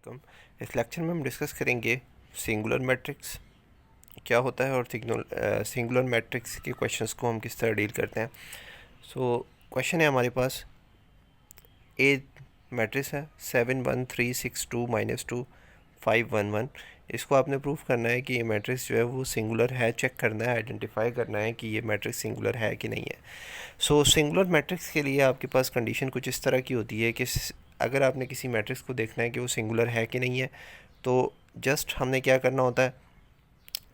Welcome. इस lecture में हम डिस्कस करेंगे सिंगुलर मैट्रिक्स क्या होता है और सिंगुलर मैट्रिक्स के क्वेश्चंस को हम किस तरह डील करते हैं। क्वेश्चन है हमारे पास, ए मैट्रिक्स है 7 1 3 6 2 -2 5 1 1। इसको आपने प्रूफ करना है कि ये मैट्रिक्स जो है वो सिंगुलर है, चेक करना है, आइडेंटिफाई करना है कि ये मैट्रिक्स सिंगुलर है कि नहीं है। सिंगुलर मैट्रिक्स के लिए आपके पास कंडीशन कुछ इस तरह की होती है कि अगर आपने किसी मैट्रिक्स को देखना है कि वो सिंगुलर है कि नहीं है, तो जस्ट हमने क्या करना होता है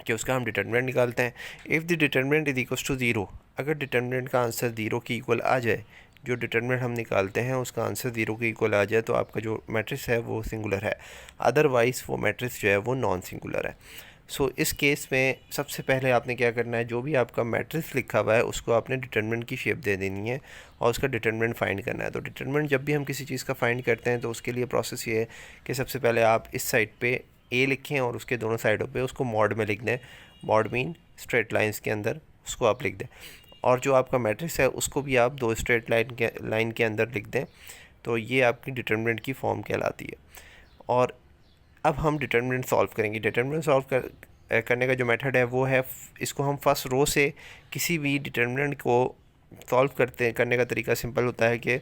कि उसका हम डिटर्मिनेंट निकालते हैं। If the determinant is equal to zero, अगर डिटर्मिनेंट का आंसर ज़ीरो की इक्वल आ जाए, जो डिटर्मिनेंट हम निकालते हैं उसका आंसर ज़ीरो के इक्वल आ जाए, तो आपका जो मैट्रिक्स है वो सिंगुलर है। अदरवाइज़ वो मैट्रिक्स जो है वो नॉन सिंगुलर है। इस केस में सबसे पहले आपने क्या करना है, जो भी आपका मैट्रिक्स लिखा हुआ है उसको आपने डिटर्मिनेंट की शेप दे देनी है और उसका डिटर्मिनेंट फाइंड करना है। तो डिटर्मिनेंट जब भी हम किसी चीज़ का फाइंड करते हैं तो उसके लिए प्रोसेस ये है कि सबसे पहले आप इस साइड पे ए लिखें और उसके दोनों साइडों पे उसको मॉड में लिख दें। मॉड मीन स्ट्रेट लाइंस के अंदर उसको आप लिख दें, और जो आपका मैट्रिक्स है उसको भी आप दो स्ट्रेट लाइन के अंदर लिख दें। तो ये आपकी डिटर्मिनेंट की फॉर्म कहलाती है। और अब हम डिटर्मिनेंट सॉल्व करेंगे। डिटर्मिनेंट करने का जो मेथड है वो है, इसको हम फर्स्ट रो से किसी भी डिटर्मिनेंट को सॉल्व करने का तरीका सिंपल होता है कि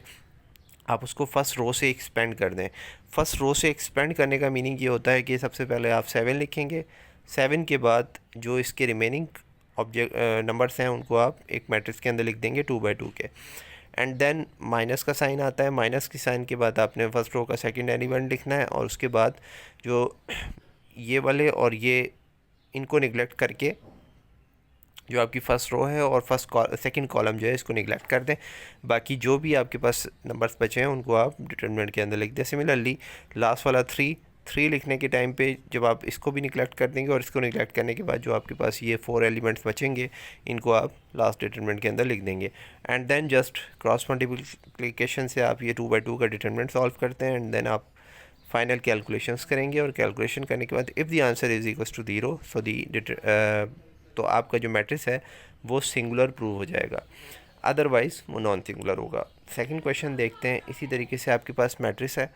आप उसको फर्स्ट रो से एक्सपेंड कर दें। फर्स्ट रो से एक्सपेंड करने का मीनिंग ये होता है कि सबसे पहले आप 7 लिखेंगे, 7 के बाद जो इसके रिमेनिंग नंबर्स हैं उनको आप एक मैट्रिक्स के अंदर लिख देंगे 2 by 2 के, एंड देन माइनस का साइन आता है। माइनस के साइन के बाद आपने फर्स्ट रो का सेकंड एलिमेंट लिखना है, और उसके बाद जो ये वाले और ये इनको निगलेक्ट करके जो आपकी फ़र्स्ट रो है और सेकंड कॉलम जो है इसको निगलेक्ट कर दें। बाकी जो भी आपके पास नंबर्स बचे हैं उनको आप डिटर्मिनेंट के अंदर लिख दें। सिमिलरली लास्ट वाला 3 लिखने के टाइम पे जब आप इसको भी निगलेक्ट कर देंगे और इसको निगलेक्ट करने के बाद जो आपके पास ये 4 एलिमेंट्स बचेंगे इनको आप लास्ट डिटर्मिनेंट के अंदर लिख देंगे। And then just cross multiplication से आप ये 2 by 2 का डिटर्मिनेंट सॉल्व करते हैं, एंड देन आप फाइनल कैलकुलेशंस करेंगे, और कैलकुलेशन करने के बाद if the answer is equal to zero तो आपका जो मैट्रिक्स है वो सिंगुलर प्रूव हो जाएगा, अदरवाइज़ वो नॉन सिंगुलर होगा। सेकंड क्वेश्चन देखते हैं। इसी तरीके से आपके पास मैट्रिक्स है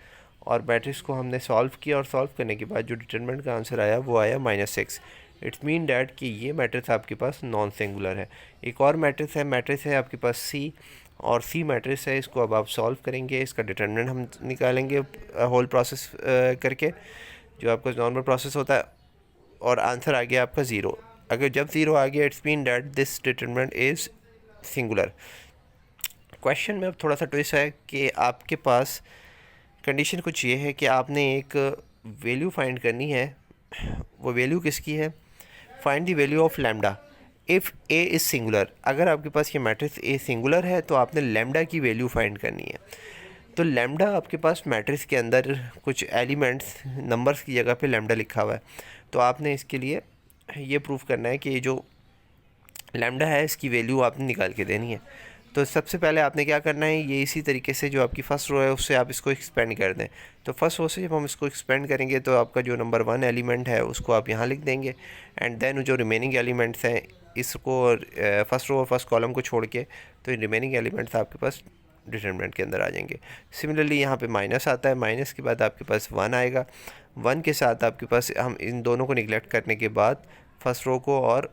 और मैट्रिक्स को हमने सॉल्व किया, और सॉल्व करने के बाद जो डिटरमिनेंट का आंसर आया वो आया -6। इट्स मीन डैट कि ये मैट्रिक्स आपके पास नॉन सिंगुलर है। एक और मैट्रिक्स है आपके पास सी, और सी मैट्रिक्स है, इसको अब आप सॉल्व करेंगे, इसका डिटरमिनेंट हम निकालेंगे होल प्रोसेस करके, जो आपका नॉर्मल प्रोसेस होता है, और आंसर आ गया आपका ज़ीरो। अगर जब ज़ीरो आ गया it's mean that this determinant is singular. Question में अब थोड़ा सा ट्विस्ट है कि आपके पास कंडीशन कुछ ये है कि आपने एक वैल्यू फाइंड करनी है। वो वैल्यू किसकी है? Find the value of lambda if A is singular. अगर आपके पास ये मैट्रिक्स ए सिंगुलर है तो आपने लैम्डा की वैल्यू फाइंड करनी है। तो लैम्डा आपके पास मैट्रिक्स के अंदर कुछ एलिमेंट्स नंबर्स की जगह पे लैम्डा लिखा हुआ है, तो आपने इसके लिए ये प्रूफ करना है कि ये जो लैम्डा है इसकी वैल्यू आपने निकाल के देनी है। तो सबसे पहले आपने क्या करना है, ये इसी तरीके से जो आपकी फ़र्स्ट रो है उससे आप इसको एक्सपेंड कर दें। तो फर्स्ट रो से जब हम इसको एक्सपेंड करेंगे तो आपका जो नंबर 1 एलिमेंट है उसको आप यहाँ लिख देंगे, एंड देन जो रिमेनिंग एलिमेंट्स हैं इसको फर्स्ट रो और फर्स्ट कॉलम को छोड़ के, तो रिमेनिंग एलिमेंट्स आपके पास डिटरमिनेंट के अंदर आ जाएंगे। सिमिलरली यहाँ पे माइनस आता है, माइनस के बाद आपके पास 1 आएगा। 1 के साथ आपके पास हम इन दोनों को निगलेक्ट करने के बाद फर्स्ट रो को और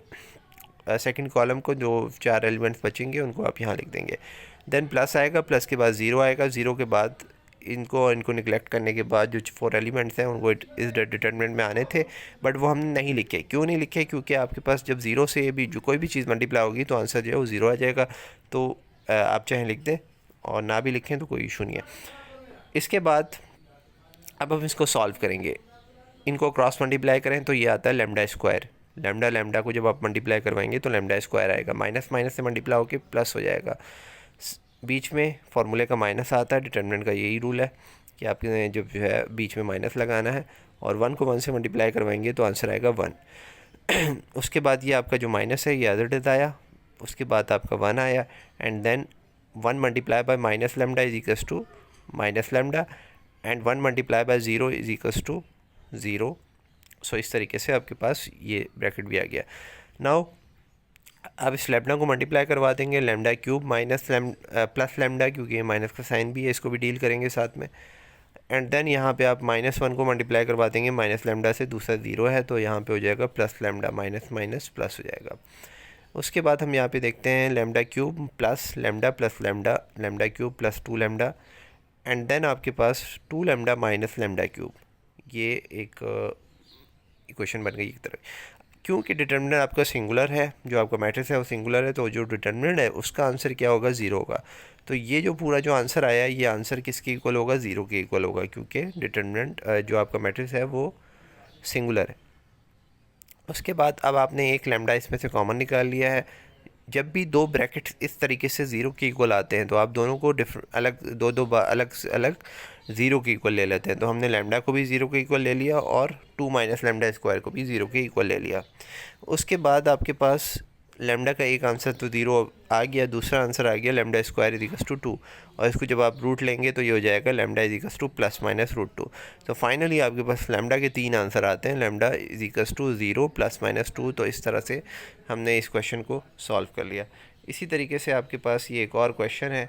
सेकंड कॉलम को जो 4 एलिमेंट्स बचेंगे उनको आप यहाँ लिख देंगे। देन प्लस आएगा, प्लस के बाद ज़ीरो आएगा, ज़ीरो के बाद इनको निगलेक्ट करने के बाद जो 4 एलिमेंट्स हैं उनको इस डिटरमिनेंट में आने थे, बट वो हमने नहीं लिखे। क्यों नहीं लिखे? क्योंकि आपके पास जब ज़ीरो से भी जो कोई भी चीज़ मल्टीप्लाई होगी तो आंसर जो है वो ज़ीरो आ जाएगा। तो आप चाहें लिख दें और ना भी लिखें तो कोई इशू नहीं है। इसके बाद अब हम इसको सॉल्व करेंगे। इनको क्रॉस मल्टीप्लाई करें तो ये आता है लैम्डा स्क्वायर। लैम्डा को जब आप मल्टीप्लाई करवाएंगे तो लैम्डा स्क्वायर आएगा, माइनस माइनस से मल्टीप्लाई होकर प्लस हो जाएगा। बीच में फार्मूले का माइनस आता है, डिटरमिनेंट का यही रूल है कि आपने जब जो है बीच में माइनस लगाना है, और 1 को 1 से मल्टीप्लाई करवाएंगे तो आंसर आएगा 1। उसके बाद ये आपका जो माइनस है ये एज इट आया, उसके बाद आपका 1 आया, and then 1 multiply by minus lambda is equals to minus lambda, and 1 multiply by 0 is equals to 0। इस तरीके से आपके पास ये ब्रैकेट भी आ गया। नाउ अब इस लैम्डा को मल्टीप्लाई करवा देंगे, लैम्डा क्यूब प्लस लैम्डा, क्योंकि ये माइनस का साइन भी है, इसको भी डील करेंगे साथ में। एंड देन यहाँ पे आप -1 को मल्टीप्लाई करवा देंगे माइनस लेमडा से, दूसरा 0 है तो यहाँ पे हो जाएगा plus lambda, minus minus plus हो जाएगा। उसके बाद हम यहाँ पे देखते हैं lambda cube plus lambda, lambda cube plus 2 lambda, and then आपके पास 2 लेमडा माइनस लेमडा क्यूब। ये एक इक्वेशन बन गई एक तरह। क्योंकि डिटर्मिनेंट आपका सिंगुलर है, जो आपका मैट्रिक्स है वो सिंगुलर है, तो जो डिटर्मिनेंट है उसका आंसर क्या होगा, 0 होगा। तो ये जो पूरा जो आंसर आया है ये आंसर किसके इक्वल होगा, 0 के इक्वल होगा, क्योंकि डिटर्मिनेंट जो आपका मैट्रिक्स है वो सिंगुलर है। उसके बाद अब आपने एक लेमडा इसमें से कॉमन निकाल लिया है। जब भी दो ब्रैकेट्स इस तरीके से 0 के इक्वल आते हैं तो आप दोनों को अलग अलग से अलग 0 के इक्वल ले लेते हैं। तो हमने लेमडा को भी 0 के इक्वल ले लिया और 2 माइनस लेमडा स्क्वायर को भी 0 के इक्वल ले लिया। उसके बाद आपके पास लेमडा का एक आंसर तो 0 आ गया, दूसरा आंसर आ गया लेमडा स्क्वायर इजिकल्स टू 2, और इसको जब आप रूट लेंगे तो ये हो जाएगा lambda equals to plus minus root 2। तो फाइनली आपके पास लेमडा के 3 आंसर आते हैं, lambda equals to 0 plus minus 2। तो इस तरह से हमने इस क्वेश्चन को सॉल्व कर लिया। इसी तरीके से आपके पास ये एक और क्वेश्चन है,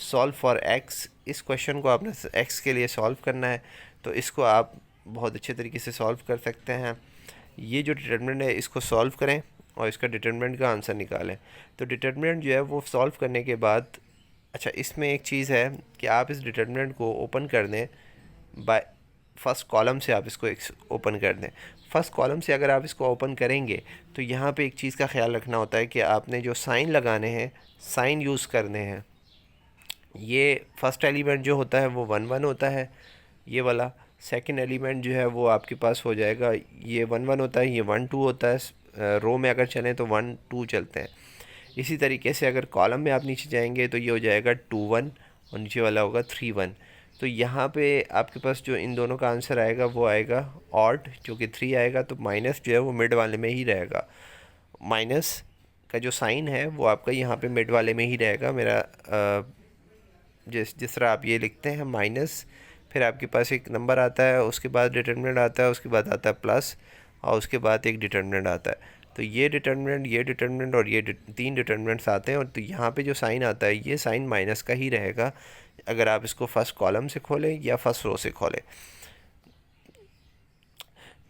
सॉल्व फॉर एक्स। इस क्वेश्चन को आपने एक्स के लिए सॉल्व करना है, तो इसको आप बहुत अच्छे तरीके से सॉल्व कर सकते हैं। ये जो डिटर्मिनेंट है इसको सॉल्व करें और इसका डिटर्मिनेंट का आंसर निकालें। तो डिटर्मिनेंट जो है वो सॉल्व करने के बाद, अच्छा इसमें एक चीज़ है कि आप इस डिटर्मिनेंट को ओपन कर दें बाय फर्स्ट कॉलम से, आप इसको ओपन कर दें। फर्स्ट कॉलम से अगर आप इसको ओपन करेंगे तो यहाँ पे एक चीज़ का ख्याल रखना होता है कि आपने जो साइन लगाने हैं, साइन यूज़ करने हैं। ये फर्स्ट एलिमेंट जो होता है वो 1 1 होता है, ये वाला। सेकंड एलिमेंट जो है वो आपके पास हो जाएगा, ये 1 1 होता है, ये 1 2 होता है। रो में अगर चलें तो 1 2 चलते हैं। इसी तरीके से अगर कॉलम में आप नीचे जाएंगे तो ये हो जाएगा 2 1 और नीचे वाला होगा 3 1। तो यहाँ पे आपके पास जो इन दोनों का आंसर आएगा वो आएगा ऑड, जो कि 3 आएगा। तो माइनस जो है वो मिड वाले में ही रहेगा, माइनस का जो साइन है वो आपका यहाँ पे मिड वाले में ही रहेगा। मेरा जिस तरह आप ये लिखते हैं माइनस, फिर आपके पास एक नंबर आता है, उसके बाद डिटर्मिनेंट आता है, उसके बाद आता है प्लस, और उसके बाद एक डिटर्मिनेंट आता है। तो ये डिटर्मिनेंट और ये 3 डिटर्मिनेंट्स आते हैं। और तो यहाँ पे जो साइन आता है ये साइन माइनस का ही रहेगा, अगर आप इसको फर्स्ट कॉलम से खोलें या फर्स्ट रो से खोलें।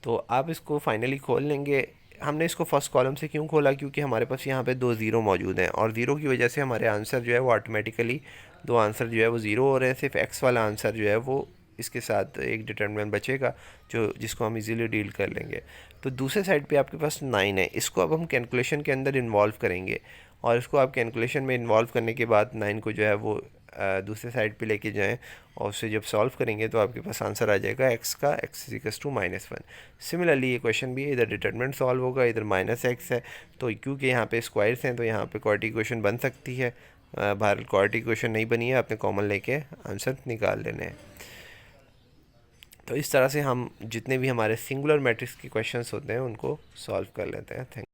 तो आप इसको फाइनली खोल लेंगे। हमने इसको फर्स्ट कॉलम से क्यों खोला, क्योंकि हमारे पास यहाँ पे 2 ज़ीरो मौजूद हैं, और ज़ीरो की वजह से हमारे आंसर जो है वो ऑटोमेटिकली 2 आंसर जो है वो ज़ीरो हो रहे हैं। सिर्फ एक्स वाला आंसर जो है वो इसके साथ एक डिटर्मिनेंट बचेगा जिसको हम इजीली डील कर लेंगे। तो दूसरे साइड पे आपके पास 9 है, इसको अब हम कैलकुलेशन के अंदर इन्वॉल्व करेंगे, और इसको आप कैलकुलेशन में इन्वॉल्व करने के बाद 9 को जो है वो दूसरे साइड पे लेके जाएं, और उसे जब सॉल्व करेंगे तो आपके पास आंसर आ जाएगा एक्स का, एक्स इक्वल्स टू -1। सिमिलरली ये क्वेश्चन भी है, इधर डिटर्मिनेंट सॉल्व होगा, इधर -x है। तो क्योंकि यहाँ पे स्क्वायर्स हैं तो यहाँ पे क्वाड्रेटिक इक्वेशन बन सकती है। बहरहाल क्वाड्रेटिक इक्वेशन नहीं बनी है, आपने कॉमन लेके आंसर निकाल लेने हैं। तो इस तरह से हम जितने भी हमारे सिंगुलर मैट्रिक्स के क्वेश्चंस होते हैं उनको सॉल्व कर लेते हैं। थैंक